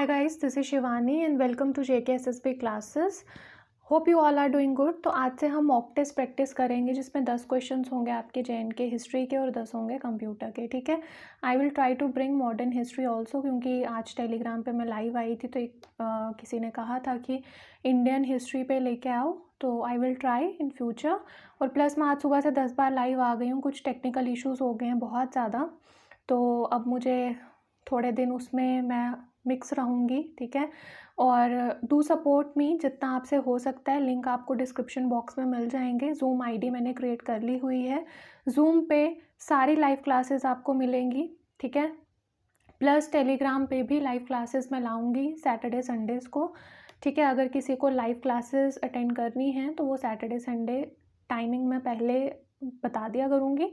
Hi guys, this is Shivani and welcome to JKSSB classes. Hope you all are doing good. तो आज से हम mock test practice करेंगे जिसमें 10 questions होंगे आपके जेएन के हिस्ट्री के और 10 होंगे कंप्यूटर के। ठीक है, I will try to bring modern history also, क्योंकि आज टेलीग्राम पे मैं लाइव आई थी तो किसी ने कहा था कि इंडियन हिस्ट्री पे लेके आओ, तो आई विल ट्राई इन फ्यूचर। और प्लस मैं आज सुबह से 10 बार लाइव आ गई हूँ, कुछ टेक्निकल इश्यूज़ हो गए हैं बहुत ज़्यादा, तो अब मुझे थोड़े दिन उसमें मैं मिक्स रहूँगी। ठीक है, और डू सपोर्ट मी जितना आपसे हो सकता है। लिंक आपको डिस्क्रिप्शन बॉक्स में मिल जाएंगे। जूम आईडी मैंने क्रिएट कर ली हुई है। जूम पे सारी लाइव क्लासेस आपको मिलेंगी। ठीक है, प्लस टेलीग्राम पे भी लाइव क्लासेस मैं लाऊंगी सैटरडे संडेज़ को। ठीक है, अगर किसी को लाइव क्लासेस अटेंड करनी है तो वो सैटरडे संडे टाइमिंग मैं पहले बता दिया करूँगी,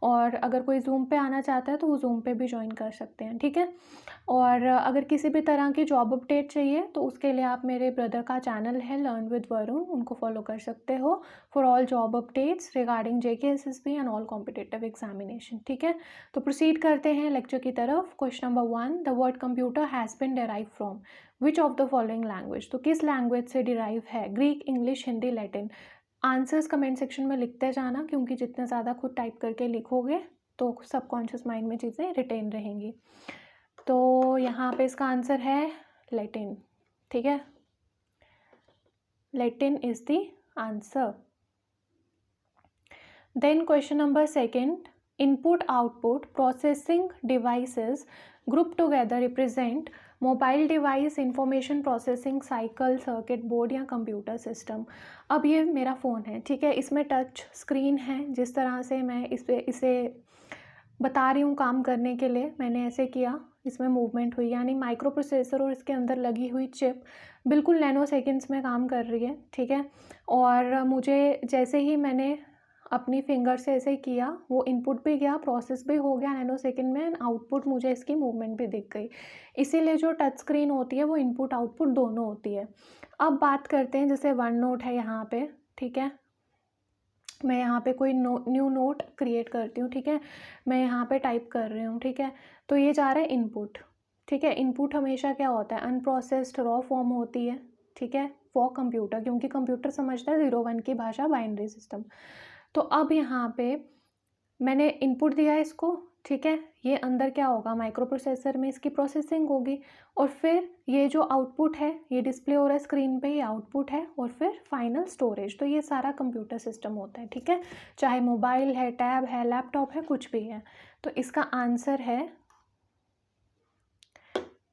और अगर कोई जूम पे आना चाहता है तो वो जूम पे भी ज्वाइन कर सकते हैं। ठीक है, और अगर किसी भी तरह की जॉब अपडेट चाहिए तो उसके लिए आप मेरे ब्रदर का चैनल है लर्न विद वरुण, उनको फॉलो कर सकते हो for all job updates regarding JKSSB and all competitive examination. ठीक है, तो प्रोसीड करते हैं लेक्चर की तरफ। Question number 1, the word computer has been derive from which of the following language. तो किस लैंग्वेज से डिराइव है? Greek, English, Hindi, Latin. Answers comment section में लिखते जाना, क्योंकि जितने ज़्यादा खुद टाइप करके लिखोगे तो सबकॉन्शियस माइंड में चीज़ें रिटेन रहेंगी। तो यहाँ पे इसका आंसर है लैटिन। ठीक है, Latin is the answer. Then question number 2, input output processing devices group together represent mobile device, information processing cycle, circuit board या कंप्यूटर सिस्टम। अब ये मेरा फ़ोन है, ठीक है, इसमें टच स्क्रीन है। जिस तरह से मैं इसे बता रही हूँ काम करने के लिए, मैंने ऐसे किया, इसमें मूवमेंट हुई, यानी माइक्रो प्रोसेसर और इसके अंदर लगी हुई चिप बिल्कुल नैनो सेकेंड्स में काम कर रही है। ठीक है, और मुझे जैसे ही मैंने अपनी फिंगर से ऐसे किया, वो इनपुट भी गया, प्रोसेस भी हो गया नैनो सेकेंड में, एंड आउटपुट मुझे इसकी मूवमेंट भी दिख गई। इसीलिए जो टच स्क्रीन होती है वो इनपुट आउटपुट दोनों होती है। अब बात करते हैं, जैसे वन नोट है यहाँ पे। ठीक है, मैं यहाँ पे कोई न्यू नोट क्रिएट करती हूँ। ठीक है, मैं यहाँ पे टाइप कर रही हूँ। ठीक है, तो ये जा रहा है इनपुट। ठीक है, इनपुट हमेशा क्या होता है? अनप्रोसेस्ड रॉ फॉर्म होती है। ठीक है, फॉर कंप्यूटर, क्योंकि कंप्यूटर समझता है 0-1 की भाषा, बाइनरी सिस्टम। तो अब यहाँ पे मैंने इनपुट दिया इसको। ठीक है, ये अंदर क्या होगा? माइक्रो प्रोसेसर में इसकी प्रोसेसिंग होगी, और फिर ये जो आउटपुट है ये डिस्प्ले हो रहा है स्क्रीन पे, ये आउटपुट है, और फिर फाइनल स्टोरेज। तो ये सारा कंप्यूटर सिस्टम होता है। ठीक है, चाहे मोबाइल है, टैब है, लैपटॉप है, कुछ भी है। तो इसका आंसर है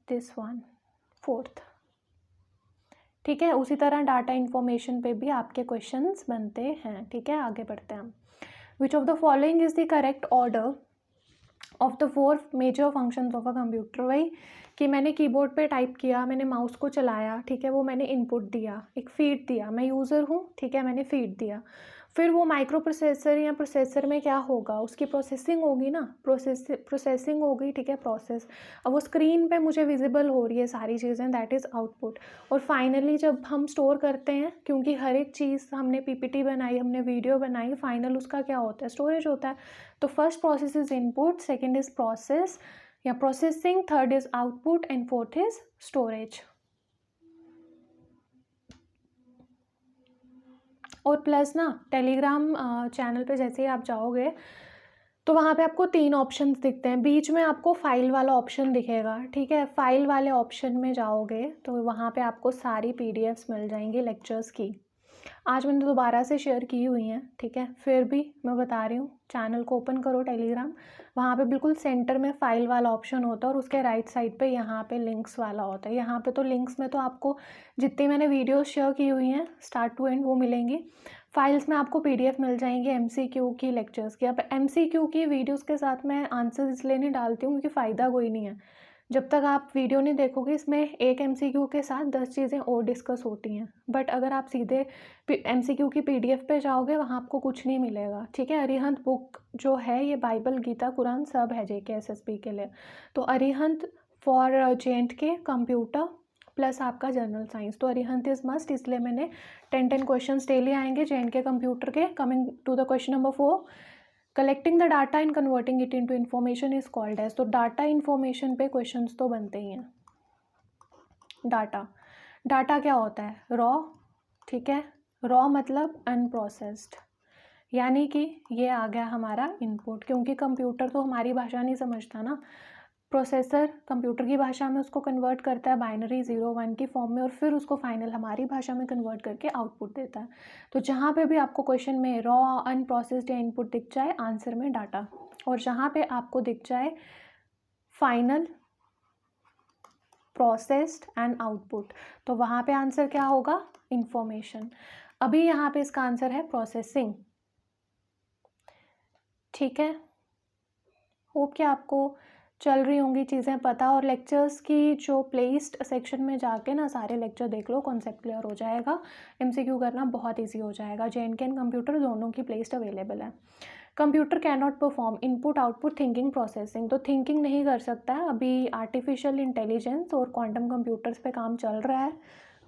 दिस वन, 4th। ठीक है, उसी तरह डाटा इंफॉर्मेशन पे भी आपके क्वेश्चंस बनते हैं। ठीक है, आगे बढ़ते हैं हम। Which of the following is the correct order of the 4 major functions of a computer. वही कि मैंने कीबोर्ड पे टाइप किया, मैंने माउस को चलाया, ठीक है, वो मैंने इनपुट दिया, एक फीड दिया, मैं यूज़र हूँ, ठीक है, मैंने फीड दिया। फिर वो माइक्रो प्रोसेसर या प्रोसेसर में क्या होगा? उसकी प्रोसेसिंग होगी ना, प्रोसेसिंग होगी। ठीक है, प्रोसेस, अब वो स्क्रीन पे मुझे विजिबल हो रही है सारी चीज़ें, दैट इज़ आउटपुट। और फाइनली जब हम स्टोर करते हैं, क्योंकि हर एक चीज़ हमने PPT बनाई, हमने वीडियो बनाई, फाइनल उसका क्या होता है? स्टोरेज होता है। तो first process is input, second is process या processing, third is output, and fourth is storage. और प्लस ना टेलीग्राम चैनल पे जैसे ही आप जाओगे तो वहाँ पे आपको 3 ऑप्शंस दिखते हैं। बीच में आपको फाइल वाला ऑप्शन दिखेगा। ठीक है, फाइल वाले ऑप्शन में जाओगे तो वहाँ पे आपको सारी PDFs मिल जाएंगी लेक्चर्स की। आज मैंने दोबारा से शेयर की हुई हैं। ठीक है, फिर भी मैं बता रही हूँ, चैनल को ओपन करो टेलीग्राम, वहाँ पे बिल्कुल सेंटर में फाइल वाला ऑप्शन होता है, और उसके राइट साइड पे यहाँ पे लिंक्स वाला होता है। यहाँ पे तो लिंक्स में तो आपको जितनी मैंने वीडियोस शेयर की हुई हैं स्टार्ट टू एंड वो मिलेंगी। फाइल्स में आपको PDF मिल जाएंगी MCQ की, लेक्चर्स की। अब MCQ की वीडियोज़ के साथ मैं आंसर इसलिए नहीं डालती हूँ क्योंकि फ़ायदा कोई नहीं है। जब तक आप वीडियो नहीं देखोगे, इसमें एक MCQ के साथ 10 चीज़ें और डिस्कस होती हैं। बट अगर आप सीधे MCQ की PDF पे जाओगे, वहाँ आपको कुछ नहीं मिलेगा। ठीक है, अरिहंत बुक जो है, ये बाइबल, गीता, कुरान सब है JKSSB के लिए। तो Arihant for JK computer plus आपका जनरल साइंस, तो अरिहंत इज़ मस्ट, इसलिए मैंने 10 क्वेश्चंस डेली आएंगे JK कंप्यूटर के। Coming to the question number 4, collecting the data and converting it into information is called as. तो डाटा इन्फॉर्मेशन पे क्वेश्चंस तो बनते ही हैं। डाटा। डाटा क्या होता है? रॉ, ठीक है। रॉ मतलब अनप्रोसेस्ड, यानी कि ये आ गया हमारा इनपुट, क्योंकि कंप्यूटर तो हमारी भाषा नहीं समझता ना, प्रोसेसर कंप्यूटर की भाषा में उसको कन्वर्ट करता है बाइनरी 0-1 की फॉर्म में, और फिर उसको फाइनल हमारी भाषा में कन्वर्ट करके आउटपुट देता है। तो जहाँ पे भी आपको क्वेश्चन में रॉ, अनप्रोसेस्ड या इनपुट दिख जाए, आंसर में डाटा, और जहाँ पे आपको दिख जाए फाइनल, प्रोसेस्ड एंड आउटपुट, तो वहाँ पे आंसर क्या होगा? इंफॉर्मेशन। अभी यहाँ पे इसका आंसर है प्रोसेसिंग, ठीक है। होप कि आपको चल रही होंगी चीज़ें पता, और लेक्चर्स की जो प्लेलिस्ट सेक्शन में जाके ना सारे लेक्चर देख लो, कॉन्सेप्ट क्लियर हो जाएगा, एमसीक्यू करना बहुत इजी हो जाएगा। जेएनके एंड कंप्यूटर दोनों की प्लेलिस्ट अवेलेबल है। Computer can not perform input output thinking processing, तो थिंकिंग नहीं कर सकता है। अभी आर्टिफिशियल इंटेलिजेंस और क्वांटम कंप्यूटर्स पे काम चल रहा है,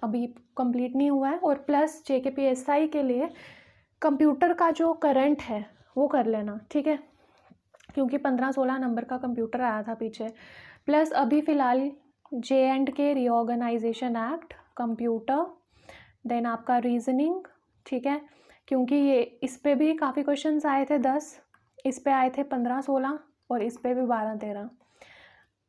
अभी कंप्लीट नहीं हुआ है। और प्लस जेकेपीएसआई के लिए कंप्यूटर का जो करंट है वो कर लेना, ठीक है, क्योंकि 15-16 नंबर का कंप्यूटर आया था पीछे। प्लस अभी फ़िलहाल J&K reorganization act, computer, then आपका रीजनिंग, ठीक है, क्योंकि ये इस पे भी काफ़ी क्वेश्चंस आए थे 10, इस पे आए थे 15-16, और इस पे भी 12-13।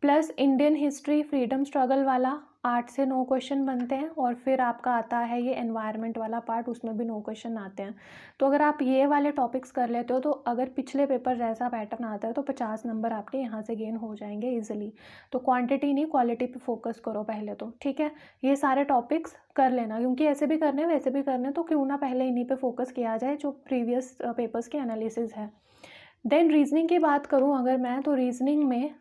Plus Indian history freedom struggle वाला 8 से 9 क्वेश्चन बनते हैं, और फिर आपका आता है ये एनवायरनमेंट वाला पार्ट, उसमें भी 9 क्वेश्चन आते हैं। तो अगर आप ये वाले टॉपिक्स कर लेते हो, तो अगर पिछले पेपर जैसा पैटर्न आता है तो 50 नंबर आपके यहाँ से गेन हो जाएंगे ईजिली। तो क्वांटिटी नहीं, क्वालिटी पे फोकस करो पहले तो, ठीक है। ये सारे टॉपिक्स कर लेना, क्योंकि ऐसे भी करने वैसे भी करने, तो क्यों ना पहले इन्हीं पर फोकस किया जाए जो प्रीवियस पेपर्स के एनालिसिस है। देन रीजनिंग की बात करूँ अगर मैं, तो रीजनिंग में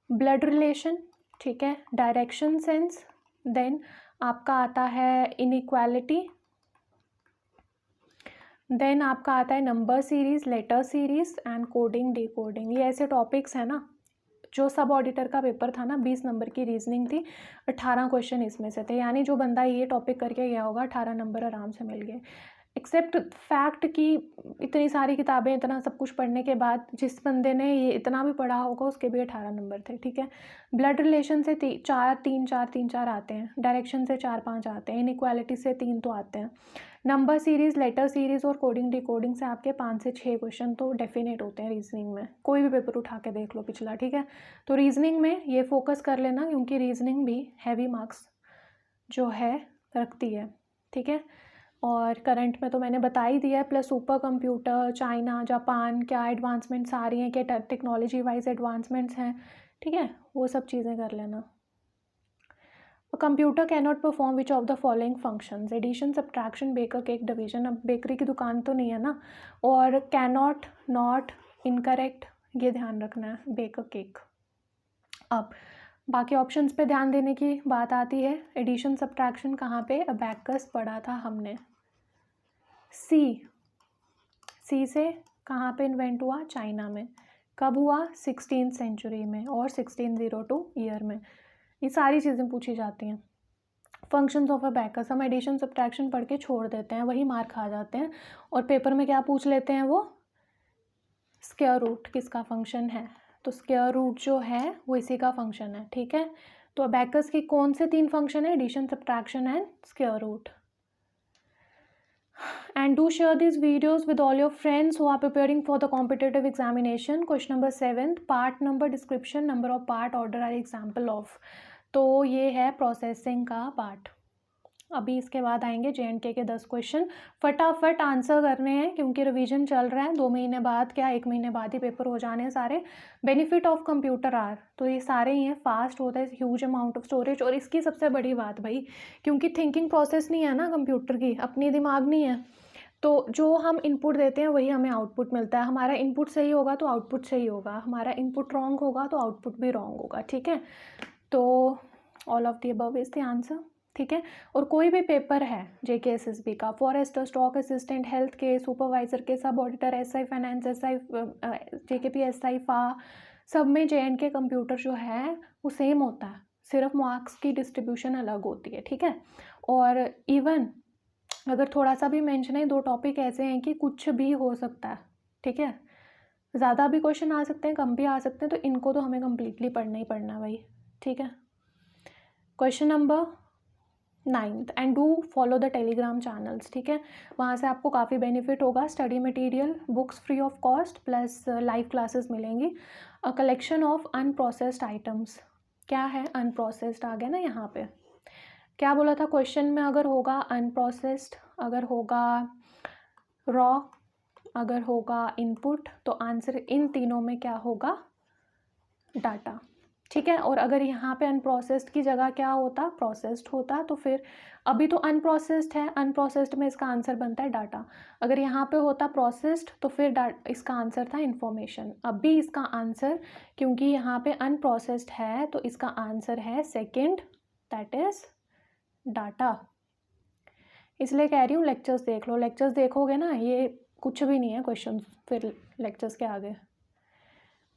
ब्लड रिलेशन, ठीक है, डायरेक्शन सेंस, देन आपका आता है इनइक्वालिटी, देन आपका आता है number series, letter series and coding decoding. ये ऐसे टॉपिक्स हैं ना, जो सब ऑडिटर का पेपर था ना, 20 नंबर की रीजनिंग थी, 18 क्वेश्चन इसमें से थे, यानी जो बंदा ये टॉपिक करके गया होगा 18 नंबर आराम से मिल गए। एक्सेप्ट फैक्ट कि इतनी सारी किताबें, इतना सब कुछ पढ़ने के बाद जिस बंदे ने ये इतना भी पढ़ा होगा उसके भी 18 नंबर थे, ठीक है। ब्लड रिलेशन से 4-3-4 आते हैं, डायरेक्शन से 4-5 आते हैं, इनइक्वालिटी से 3 तो आते हैं, नंबर सीरीज़, लेटर सीरीज़ और कोडिंग डिकोडिंग से आपके 5 से 6 क्वेश्चन तो डेफिनेट होते हैं रीजनिंग में, कोई भी पेपर उठा के देख लो पिछला, ठीक है। तो रीजनिंग में ये फोकस कर लेना, क्योंकि रीजनिंग भी हैवी मार्क्स जो है रखती है, ठीक है। और करंट में तो मैंने बता ही दिया है, plus super computer, China, Japan, क्या एडवांसमेंट्स आ रही हैं, क्या टेक्नोलॉजी वाइज एडवांसमेंट्स हैं, ठीक है, वो सब चीज़ें कर लेना। Computer can not perform which of the following functions, addition, subtraction, baker, cake, division. अब बेकरी की दुकान तो नहीं है ना, और कैन नॉट, नॉट, इनकरेक्ट, ये ध्यान रखना है, बेकर, केक। अब बाकी ऑप्शंस पे ध्यान देने की बात आती है। एडिशन सब्ट्रैक्शन कहाँ पे? अबैकस पढ़ा था हमने। सी से कहाँ पे इन्वेंट हुआ? चाइना में। कब हुआ? 16th सेंचुरी में, और 1602 ईयर में। ये सारी चीज़ें पूछी जाती हैं। फंक्शंस ऑफ अबैकस, हम एडिशन सब्ट्रैक्शन पढ़ के छोड़ देते हैं, वही मार्क खा जाते हैं, और पेपर में क्या पूछ लेते हैं वो? स्क्वायर रूट किसका फंक्शन है, तो स्क्वायर रूट जो है वो इसी का फंक्शन है, ठीक है। तो अबैकस की कौन से 3 फंक्शन है? Addition, subtraction and square root. And do share these videos with all your friends who are preparing for the competitive examination. Question number 7, part number, description, number of part, order are example of. तो ये है processing का part. अभी इसके बाद आएंगे J&K के 10 question, फटाफट आंसर करने हैं, क्योंकि रिवीजन चल रहा है। 2 महीने बाद, क्या 1 महीने बाद ही पेपर हो जाने हैं सारे। बेनिफिट ऑफ कंप्यूटर आर, तो ये सारे ही हैं, फास्ट होता है, ह्यूज अमाउंट ऑफ स्टोरेज, और इसकी सबसे बड़ी बात भाई, क्योंकि थिंकिंग प्रोसेस नहीं है ना कंप्यूटर की, अपनी दिमाग नहीं है, तो जो हम इनपुट देते हैं वही हमें आउटपुट मिलता है। हमारा इनपुट सही होगा तो आउटपुट सही होगा, हमारा इनपुट रॉन्ग होगा तो आउटपुट भी रॉन्ग होगा, ठीक है। तो all of the above is the answer, ठीक है। और कोई भी पेपर है JKSSB का, फॉरेस्टर, स्टॉक असिस्टेंट, हेल्थ के, सुपरवाइजर के, सब auditor, SI finance, SI JKPSI फा, सब में J&K कंप्यूटर जो है वो सेम होता है, सिर्फ मार्क्स की डिस्ट्रीब्यूशन अलग होती है, ठीक है। और इवन अगर थोड़ा सा भी मेंशन है, 2 टॉपिक ऐसे हैं कि कुछ भी हो सकता है, ठीक है, ज़्यादा भी क्वेश्चन आ सकते हैं, कम भी आ सकते हैं, तो इनको तो हमें कम्प्लीटली पढ़ना ही पढ़ना भाई, ठीक है। Question number 9th and do follow the Telegram channels, ठीक है। वहाँ से आपको काफ़ी बेनिफिट होगा, study material, books free of cost plus live classes मिलेंगी। A collection of unprocessed items, क्या है अनप्रोसेस्ड, आ गया ना यहाँ पे। क्या बोला था क्वेश्चन में, अगर होगा अनप्रोसेस्ड, अगर होगा रॉ, अगर होगा इनपुट, तो आंसर इन तीनों में क्या होगा, डाटा, ठीक है। और अगर यहाँ पे अनप्रोसेस्ड की जगह क्या होता, प्रोसेस्ड होता, तो फिर अभी तो अनप्रोसेस्ड है, अनप्रोसेस्ड में इसका आंसर बनता है डाटा। अगर यहाँ पे होता प्रोसेस्ड तो फिर इसका आंसर था इन्फॉर्मेशन। अभी इसका आंसर, क्योंकि यहाँ पे अनप्रोसेस्ड है तो इसका आंसर है सेकंड, दैट इज डाटा। इसलिए कह रही हूँ लेक्चर्स देख लो, लेक्चर्स देखोगे ना ये कुछ भी नहीं है क्वेश्चन फिर लेक्चर्स के आगे।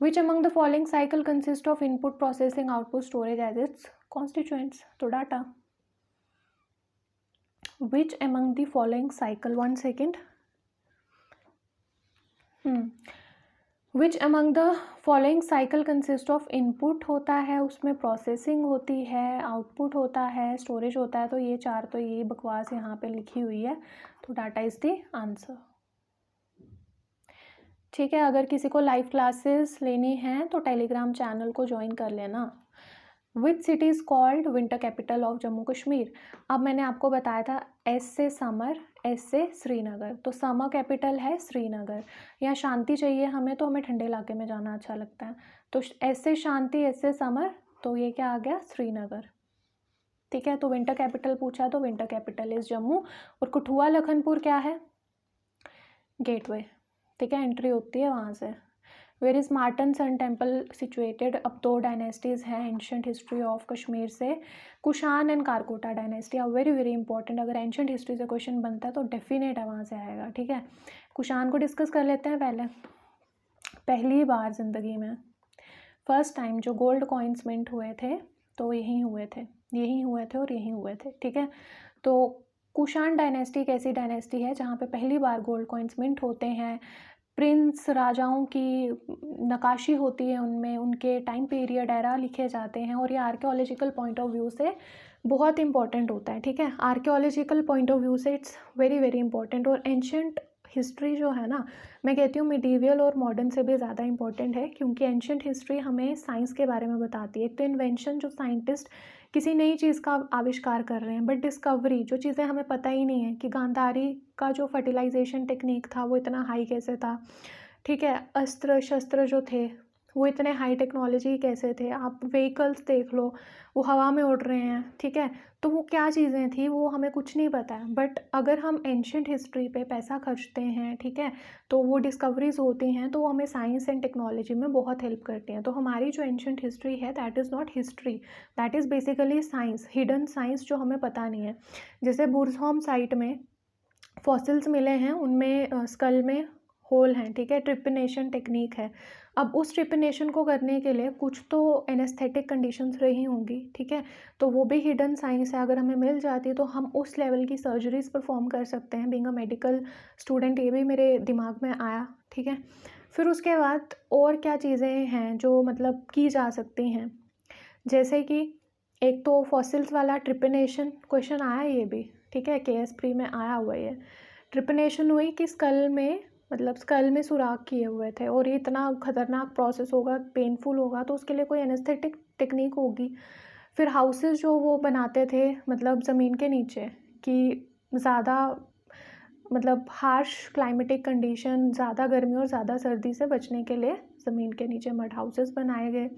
Which among the following cycle consists of input, processing, output, storage as its constituents? तो data. Which among the following cycle, 1 second. Which among the following cycle consists of input होता है, उसमें processing होती है, output होता है, storage होता है, तो ये चार तो ये बकवास यहाँ पे लिखी हुई है, तो डाटा इज द आंसर, ठीक है। अगर किसी को लाइव क्लासेस लेनी है तो टेलीग्राम चैनल को ज्वाइन कर लेना। Which city is called winter capital of Jammu Kashmir. अब मैंने आपको बताया था एस से समर, एस से श्रीनगर, तो समर कैपिटल है श्रीनगर। यहाँ शांति चाहिए हमें, तो हमें ठंडे इलाके में जाना अच्छा लगता है, तो एस से शांति, एस से समर, तो ये क्या आ गया, श्रीनगर, ठीक है। तो विंटर कैपिटल पूछा तो विंटर कैपिटल इज़ जम्मू। और कठुआ लखनपुर क्या है, गेटवे, ठीक है, एंट्री होती है वहाँ से। Where is Martand sun temple situated. अब दो डायनेस्टीज़ हैं एंशंट हिस्ट्री ऑफ कश्मीर से, Kushan and Karkota dynasty are very very important. अगर एंशंट हिस्ट्री से क्वेश्चन बनता है तो डेफिनेट है वहाँ से आएगा, ठीक है। कुशान को डिस्कस कर लेते हैं पहले। पहली बार ज़िंदगी में फर्स्ट टाइम जो गोल्ड कॉइन्स मिंट हुए थे तो यहीं हुए थे, यहीं हुए थे और यहीं हुए थे, ठीक है। तो कुशान डायनेस्टी एक ऐसी डायनेस्टी है जहाँ पे पहली बार गोल्ड कॉइन्स मिंट होते हैं, प्रिंस राजाओं की नक्काशी होती है उनमें, उनके टाइम पीरियड एरा लिखे जाते हैं, और ये आर्कियोलॉजिकल पॉइंट ऑफ व्यू से बहुत इंपॉर्टेंट होता है, ठीक है। आर्कियोलॉजिकल पॉइंट ऑफ व्यू से इट्स वेरी वेरी इंपॉर्टेंट। और एंशंट हिस्ट्री जो है ना, मैं कहती हूँ मिडीवियल और मॉडर्न से भी ज़्यादा इंपॉर्टेंट है, क्योंकि एंशंट हिस्ट्री हमें साइंस के बारे में बताती है। एक तो इन्वेंशन, जो साइंटिस्ट किसी नई चीज़ का आविष्कार कर रहे हैं, बट डिस्कवरी जो चीज़ें हमें पता ही नहीं है कि गांधारी का जो फर्टिलाइजेशन टेक्निक था वो इतना हाई कैसे था, ठीक है। अस्त्र शस्त्र जो थे वो इतने हाई टेक्नोलॉजी कैसे थे, आप व्हीकल्स देख लो वो हवा में उड़ रहे हैं, ठीक है। तो वो क्या चीज़ें थी वो हमें कुछ नहीं पता है, बट अगर हम एंशंट हिस्ट्री पे पैसा खर्चते हैं, ठीक है, तो वो डिस्कवरीज होती हैं तो वो हमें साइंस एंड टेक्नोलॉजी में बहुत हेल्प करती हैं। तो हमारी जो एंशंट हिस्ट्री है that is not history, that is basically science, hidden science जो हमें पता नहीं है। जैसे बुर्सहॉम साइट में फॉसिल्स मिले हैं, उनमें स्कल में होल हैं, ठीक है, ट्रिपिनेशन टेक्निक है। अब उस ट्रिपिनेशन को करने के लिए कुछ तो एनेस्थेटिक कंडीशंस रही होंगी, ठीक है, तो वो भी हिडन साइंस है। अगर हमें मिल जाती है तो हम उस लेवल की सर्जरीज परफॉर्म कर सकते हैं। बीइंग अ मेडिकल स्टूडेंट ये भी मेरे दिमाग में आया, ठीक है। फिर उसके बाद और क्या चीज़ें हैं जो मतलब की जा सकती हैं, जैसे कि एक तो फॉसिल्स वाला ट्रिपिनेशन क्वेश्चन आया ये भी, ठीक है, केएस प्री में आया हुआ है। ट्रिपिनेशन हुई कि स्कल में, मतलब स्कल में सुराख किए हुए थे, और ये इतना खतरनाक प्रोसेस होगा, पेनफुल होगा, तो उसके लिए कोई एनेस्थेटिक टेक्निक होगी। फिर हाउसेस जो वो बनाते थे मतलब ज़मीन के नीचे, कि ज़्यादा मतलब हार्श क्लाइमेटिक कंडीशन, ज़्यादा गर्मी और ज़्यादा सर्दी से बचने के लिए ज़मीन के नीचे मड हाउसेस बनाए गए।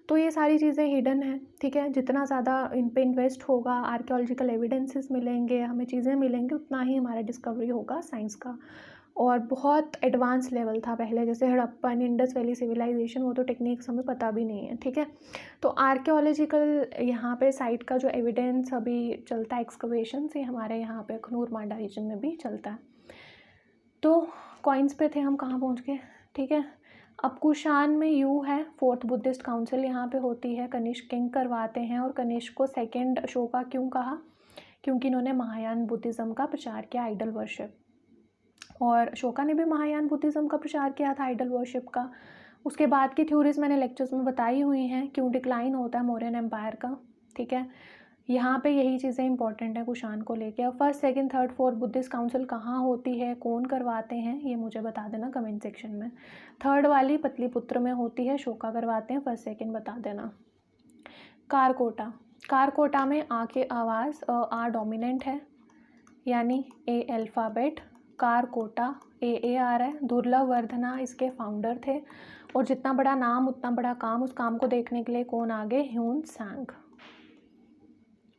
तो ये सारी चीज़ें हिडन हैं, ठीक है। जितना ज़्यादा इन पे इन्वेस्ट होगा, आर्कियोलॉजिकल एविडेंसेस मिलेंगे, हमें चीज़ें मिलेंगी, उतना ही हमारा डिस्कवरी होगा साइंस का। और बहुत एडवांस लेवल था पहले, जैसे हड़प्पन, इंडस वैली सिविलाइजेशन, वो तो टेक्निक्स हमें पता भी नहीं है, ठीक है। तो आर्कियोलॉजिकल यहाँ पे साइट का जो एविडेंस अभी चलता है, एक्सकवेशन से, हमारे यहाँ पे अखनूर मांडा रीजन में भी चलता है। तो कॉइन्स पे थे, हम कहाँ पहुँच गए, ठीक है। अब कुशान में यू है, फोर्थ बुद्धिस्ट काउंसिल यहाँ पे होती है, कनिष्क किंग करवाते हैं। और कनिष्क को सेकेंड अशोका क्यों कहा, क्योंकि इन्होंने महायान बुद्धिज़्म का प्रचार किया, आइडल वर्शिप। और अशोका ने भी महायान बुद्धिज़्म का प्रचार किया था, आइडल वर्शिप का। उसके बाद की थ्योरीज मैंने लेक्चर्स में बताई हुई हैं, क्यों डिक्लाइन होता है मौर्यन एम्पायर का, ठीक है, यहाँ पे यही चीज़ें इंपॉर्टेंट है कुशान को लेके। अब first second third fourth Buddhist council कहाँ होती है, कौन करवाते हैं, ये मुझे बता देना कमेंट सेक्शन में। थर्ड वाली पतलीपुत्र में होती है, शोका करवाते हैं, फर्स्ट सेकंड बता देना। कारकोटा, कारकोटा में आ के आवाज़ आ डोमिनेंट है, यानी ए अल्फ़ाबेट। कारकोटा ए आ रहा है। दुर्लभ वर्धना इसके फाउंडर थे, और जितना बड़ा नाम उतना बड़ा काम, उस काम को देखने के लिए कौन आगे, ह्यून सांग।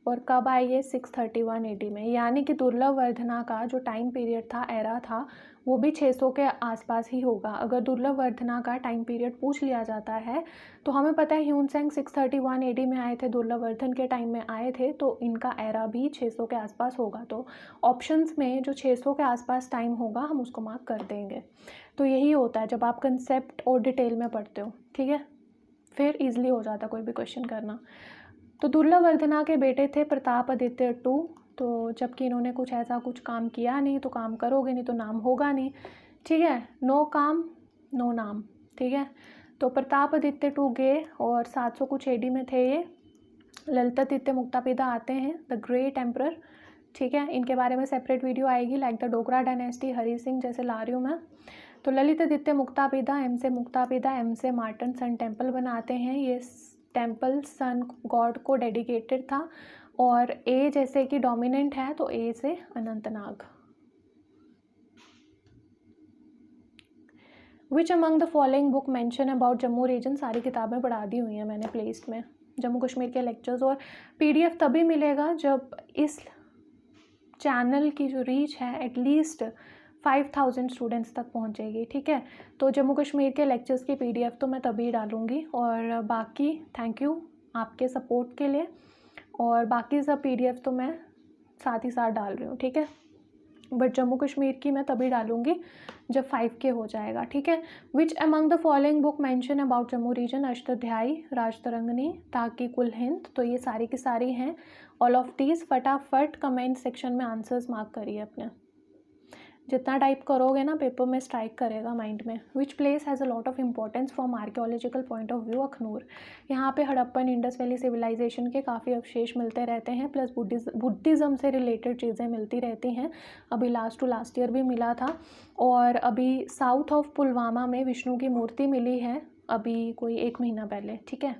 और कब आई ये, 631 AD में, यानी कि दुर्लभ वर्धना का जो टाइम पीरियड था, एरा था, वो भी 600 के आसपास ही होगा। अगर दुर्लभ वर्धना का टाइम पीरियड पूछ लिया जाता है तो हमें पता है ह्यून सांग 631 AD में आए थे, दुर्लभ वर्धन के टाइम में आए थे, तो इनका एरा भी 600 के आसपास होगा। तो ऑप्शंस में जो 600 के आसपास टाइम होगा हम उसको मार्क कर देंगे। तो यही होता है जब आप कंसेप्ट और डिटेल में पढ़ते हो, ठीक है, फिर ईजिली हो जाता कोई भी क्वेश्चन करना। तो दुर्लभ वर्धना के बेटे थे प्रतापादित्य II, तो जबकि इन्होंने कुछ ऐसा कुछ काम किया नहीं, तो काम करोगे नहीं तो नाम होगा नहीं, ठीक है, नो काम नो नाम, ठीक है। तो प्रतापादित्य II गए और 700 कुछ AD में थे ये। ललितादित्य मुक्तापिता आते हैं, द ग्रेट एम्परर, ठीक है, इनके बारे में सेपरेट वीडियो आएगी, like the Dogra dynasty, Hari Singh जैसे ला रही हूँ मैं। तो ललितादित्य मुक्तापिता, एम से मुक्तापिता, एम से मार्टन सन टेम्पल बनाते हैं। ये टेम्पल सन गॉड को डेडिकेटेड था, और ए जैसे कि डोमिनेंट है तो ए से Anantnag. Which among the following book mention about Jammu region, सारी किताबें पढ़ा दी हुई हैं मैंने प्लेलिस्ट में, जम्मू कश्मीर के लेक्चर्स। और PDF तभी मिलेगा जब इस चैनल की जो रीच है एटलीस्ट 5000 स्टूडेंट्स तक पहुंचेगी, ठीक है। तो जम्मू कश्मीर के लेक्चर्स की PDF तो मैं तभी डालूंगी, और बाकी थैंक यू आपके सपोर्ट के लिए, और बाकी सब PDF तो मैं साथ ही साथ डाल रही हूँ, ठीक है, बट जम्मू कश्मीर की मैं तभी डालूंगी जब 5K हो जाएगा, ठीक है। Which among the following book mention about Jammu region, Ashtadhyayi, Rajatarangini, ताकि कुल हिंद, तो ये सारी की सारी हैं। ऑल ऑफ दीज फटाफट कमेंट सेक्शन में आंसर्स मार्क करिए अपने, जितना टाइप करोगे ना पेपर में स्ट्राइक करेगा माइंड में। Which place has a lot of importance from archaeological point of view, Akhnoor, यहाँ पे हड़प्पन इंडस वैली सिविलाइजेशन के काफ़ी अवशेष मिलते रहते हैं, प्लस बुद्धिज़्म से रिलेटेड चीज़ें मिलती रहती हैं। अभी लास्ट टू लास्ट ईयर भी मिला था, और अभी साउथ ऑफ पुलवामा में विष्णु की मूर्ति मिली है अभी कोई 1 महीना पहले, ठीक है।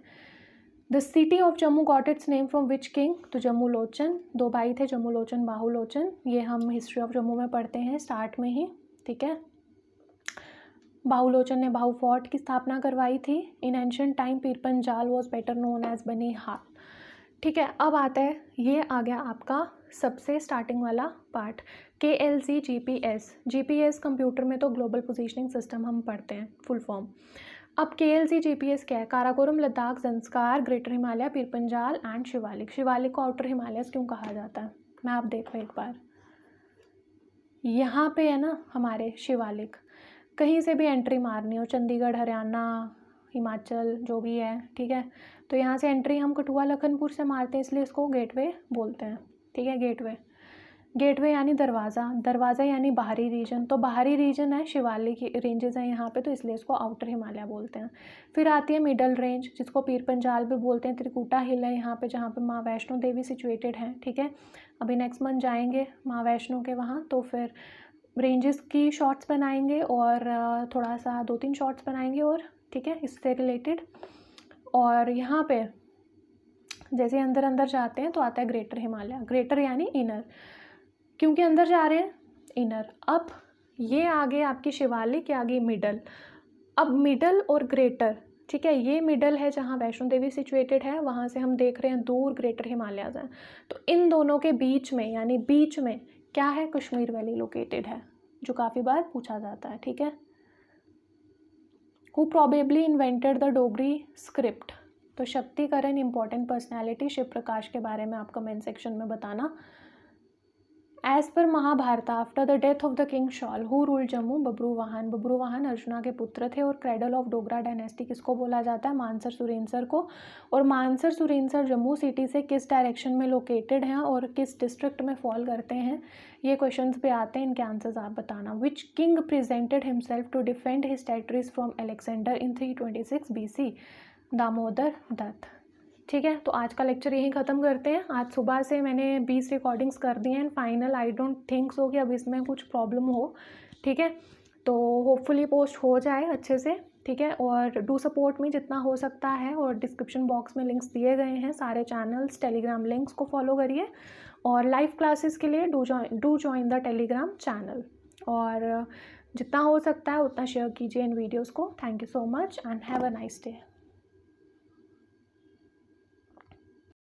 The city of Jammu got its name from which king, तो जम्मू लोचन, 2 भाई थे, जम्मू लोचन, बाहू लोचन, ये हम हिस्ट्री ऑफ जम्मू में पढ़ते हैं स्टार्ट में ही, ठीक है। बाहू लोचन ने बाहू फोर्ट की स्थापना करवाई थी। In ancient time Pir Panjal was better known as Banihal, ठीक है। अब आता है, ये आ गया आपका सबसे स्टार्टिंग वाला पार्ट, KLC GPS कंप्यूटर में तो ग्लोबल पोजीशनिंग सिस्टम हम पढ़ते हैं फुल फॉर्म। अब KLC GPS क्या है, काराकोरम, लद्दाख, जंस्कार, ग्रेटर हिमालय, पीरपंजाल एंड शिवालिक। शिवालिक को आउटर हिमालयस क्यों कहा जाता है, मैं आप देखो एक बार, यहाँ पे है ना हमारे शिवालिक, कहीं से भी एंट्री मारनी हो, चंडीगढ़, हरियाणा, हिमाचल जो भी है, ठीक है, तो यहाँ से एंट्री हम कठुआ लखनपुर से मारते हैं, इसलिए इसको गेटवे बोलते हैं, ठीक है। गेटवे यानी दरवाज़ा, दरवाज़ा यानी बाहरी रीजन, तो बाहरी रीजन है, शिवालिक रेंजेस हैं यहाँ पे, तो इसलिए इसको आउटर हिमालय बोलते हैं। फिर आती है मिडल रेंज, जिसको पीरपंजाल भी बोलते हैं। त्रिकुटा हिल है यहाँ पे, जहाँ पे माँ वैष्णो देवी सिचुएटेड है, ठीक है। अभी नेक्स्ट मंथ जाएंगे माँ वैष्णो के वहाँ, तो फिर रेंजेस की शॉर्ट्स बनाएंगे, और थोड़ा सा 2-3 शॉर्ट्स बनाएंगे, और ठीक है, इससे रिलेटेड। और यहाँ पे जैसे अंदर अंदर जाते हैं तो आता है ग्रेटर हिमालय, ग्रेटर यानी इनर, क्योंकि अंदर जा रहे हैं इनर। अब ये आगे आपकी शिवालिक, आगे मिडल। अब मिडल और ग्रेटर, ठीक है, ये मिडल है जहाँ वैष्णो देवी सिचुएटेड है, वहाँ से हम देख रहे हैं दूर ग्रेटर हिमालयाज हैं, तो इन दोनों के बीच में, यानी बीच में क्या है, कश्मीर वैली लोकेटेड है, जो काफ़ी बार पूछा जाता है, ठीक है। Who probably invented the Dogri script, तो शक्तिकरण इंपॉर्टेंट पर्सनैलिटी, शिव प्रकाश के बारे में आप कमेंट सेक्शन में बताना। एज पर Mahabharat, after the death of the king Shal, who rule Jammu, Babruvahan. Babruvahan Arjuna के पुत्र थे, और क्रेडल ऑफ डोगरा डायनेस्टी किसको बोला जाता है, मानसर सुरेंसर को। और मानसर सुरेंसर जम्मू सिटी से किस डायरेक्शन में लोकेटेड हैं और किस डिस्ट्रिक्ट में फॉल करते हैं, ये क्वेश्चंस पे आते हैं, इनके आंसर्स आप बताना। Which king presented himself to defend his territories from Alexander in 326 BC, Damodar Datt. ठीक है, तो आज का लेक्चर यहीं ख़त्म करते हैं। आज सुबह से मैंने 20 रिकॉर्डिंग्स कर दी हैं and final I don't think so कि अब इसमें कुछ प्रॉब्लम हो। ठीक है, तो होपफुली पोस्ट हो जाए अच्छे से। ठीक है, और डू सपोर्ट मी जितना हो सकता है, और डिस्क्रिप्शन बॉक्स में लिंक्स दिए गए हैं सारे चैनल्स, टेलीग्राम लिंक्स को फॉलो करिए, और लाइव क्लासेस के लिए do join the Telegram channel, और जितना हो सकता है उतना शेयर कीजिए इन वीडियोज़ को। Thank you so much and have a nice day.